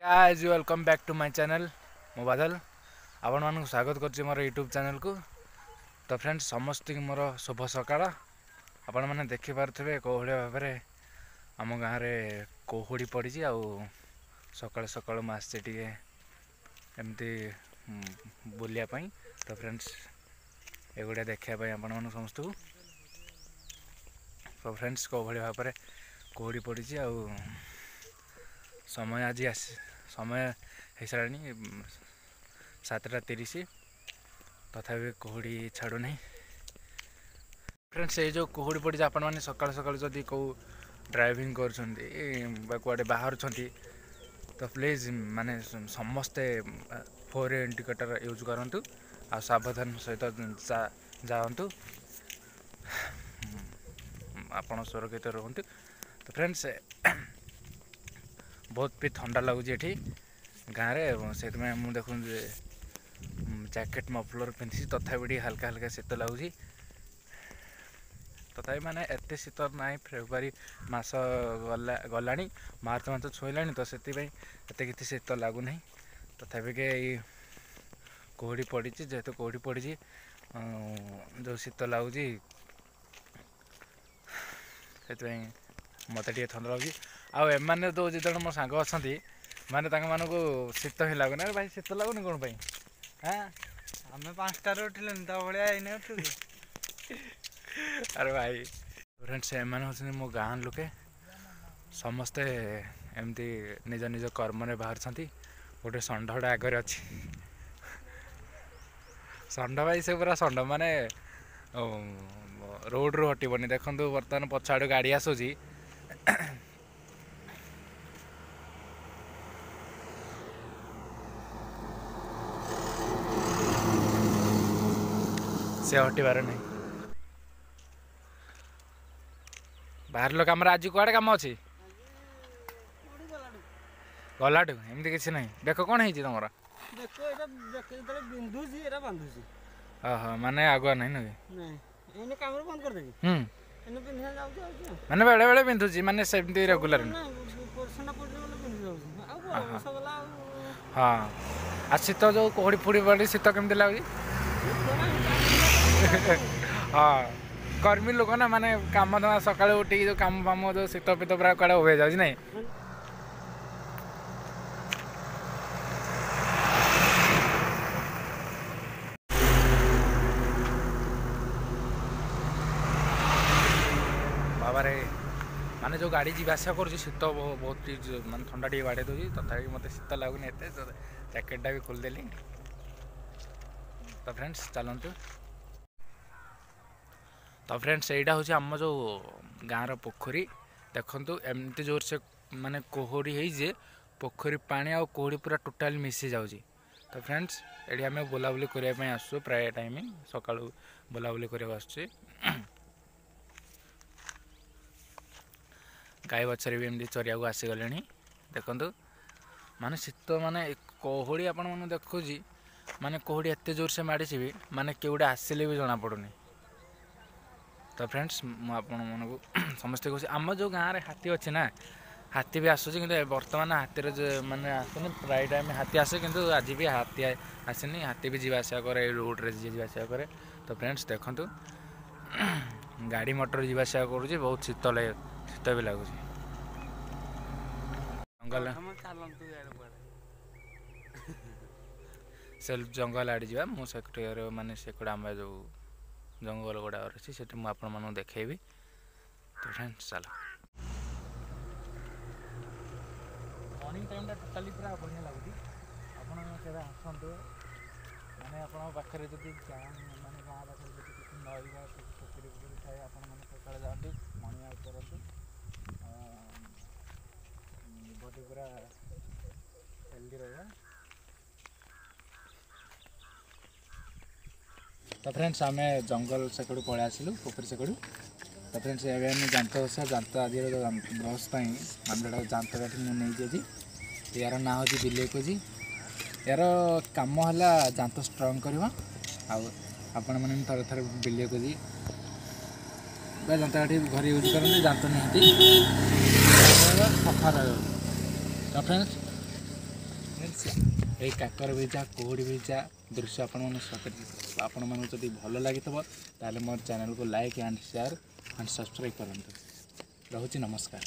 Guys welcome back to my channel मो बादल आपण मानक स्वागत करछि मोर यूट्यूब चैनल को। तो फ्रेंड्स समस्त मोर शुभ सकाळ। आपण माने देखि पारथबे कोहळे भाबरे आम गाँव रे कोहुड़ी पड़ी आ सकाळ सकाळ मासचे टिके एमती बुलिया पई। तो फ्रेंड्स एगुड़ा देखा आपण मान समस्त को। तो फ्रेंड्स कोहळे भाबरे कोहुड़ी पड़ी आ समय आज समय हो सारा 7:30 तथापि कोहुड़ी छाड़ू नहीं। फ्रेंड्स ये जो कोहुड़ी पड़ी आपण मैंने सकाल सकाल जदि कौ ड्राइविंग कर बाहर तो प्लीज माने समस्ते 4 इंडिकेटर यूज करूँ आ सावधान सहित जातु आपण सुरक्षित रुहतु। तो फ्रेंड्स बहुत भी ठंडा लगुच ये गाँव में से मुझे देखूँ जैकेट मफलर पिंधि तथापि हल्का हल्का शीत लगुच। तथापि माने एत शीत ना फेब्रुआरी मास गला मार्च मास छुईला तो से कि शीत लगुना। तथापि के कोहुड़ी पड़ी जेहेतु कोहुड़ी पड़ी जो शीत लगुच से मत ठंडा लगुच। आने तो जिते मो सांग अच्छा माने मानक शीत ही लगुना। भाई शीत लगुनि कौन पाई? हाँ आम 5टार उठिले तो भाया उठू। अरे भाई फ्रेंड्स एम हूँ मो गाँ लोके समस्ते एमती निज निज कर्म बाहर गोटे षंढटा आगे अच्छी षंढ भाई से पूरा षंढ माने रोड रू हटबनी। देखो बर्तमान पछाड़ गाड़ी आसूसी से हटबार नहीं। बाहर कम आज कड़े कम अच्छी गलाठू एमती किसी ना देख कौन है तुम माने आगुआ नहीं माने बेले बेले पिंधुची माने सेमती रेगुलर हाँ आ शीत जो कोहड़ी फुड़ी पड़ी शीत केमती लगे? हाँ कर्मी लोक ना माने काम दाम सका उठी जो काम फाम जो शीत पीत पूरा कड़े हो जाए ना। बाबा रे माने जो गाड़ी जी आसा कर शीत बहुत माने ठंडा टे बाड़े दूसरी तथापि मत शीत लगुनि एत जैकेटा भी खोलदेली। तो फ्रेंड्स चलतु। तो फ्रेंड्स यहीटा हूँ आम जो गाँव पोखरी देखु एमती जोर से माने कोहड़ी है पोखरी पानी आ कोहड़ी पूरा टोटाल मिसी जाऊँगी। तो फ्रेंड्स ये आम बुलाबुली करने आसू प्राय टाइम सका बुलाबुली करने आस गाई बछरे भी एमती चरिया को आसीगले। देखु माने शीत माने कोहड़ी आपण मैंने देखुची माने कोहड़ी एत जोर से माड़ी भी माने केउडे आसिले भी जना पड़ुनी। तो फ्रेंड्स मुझे समस्ते कह आम जो गाँव में हाथी अच्छे ना हाथी भी आसूँ कि बर्तमान हाथी माने आसुनी प्राय टाइम हाथी आसे कि आज भी हाथी आसनी हाथी भी जीवा आसा करे रोड्रे जीवा आसा करे। तो फ्रेंड्स देखु गाड़ी मोटर जीवा आसा कर बहुत शीत भी लगुच जंगल से जंगल आड़े जा मुझे माने से आम जो जंगल गुड़ा अच्छी से मुझे देखेबी। तो फ्रेंड्स चलो मॉर्निंग टाइम टोटाली पूरा बढ़िया लगुच आपे आसतु माने पाखे जब माने गाँव पाखे किसी नई पोखरी पोखरी थाए आपने सकाल जातु मर्निंग वॉक करूँ बॉडी पूरा हेल्दी रहा। तो फ्रेंड्स आम जंगल सेकड़ू पलि आसलु पोखरी सेकड़ू। तो फ्रेंड्स एवं जांत बसा जांत आज ब्रश माने जांत काठी मुझे यार ना हूँ बिलेको जी यार कम है जांत स्ट्रंग करवा आपण मैंने थर थर बिलेको जी जांत काठी घर यूज करते जांत नहीं सफा रहा। तो फ्रेंड्स ଏଇ କାକର ଭିଜା କୁହୁଡ଼ି ଭିଜା ଦୃଶ୍ୟ ଆପଣମାନଙ୍କୁ ଯଦି ଭଲ ଲାଗିଥିବ ତାହେଲେ ମୋର ଚ୍ୟାନେଲକୁ like and share and subscribe କରନ୍ତୁ। ରହୁଛି, ନମସ୍କାର।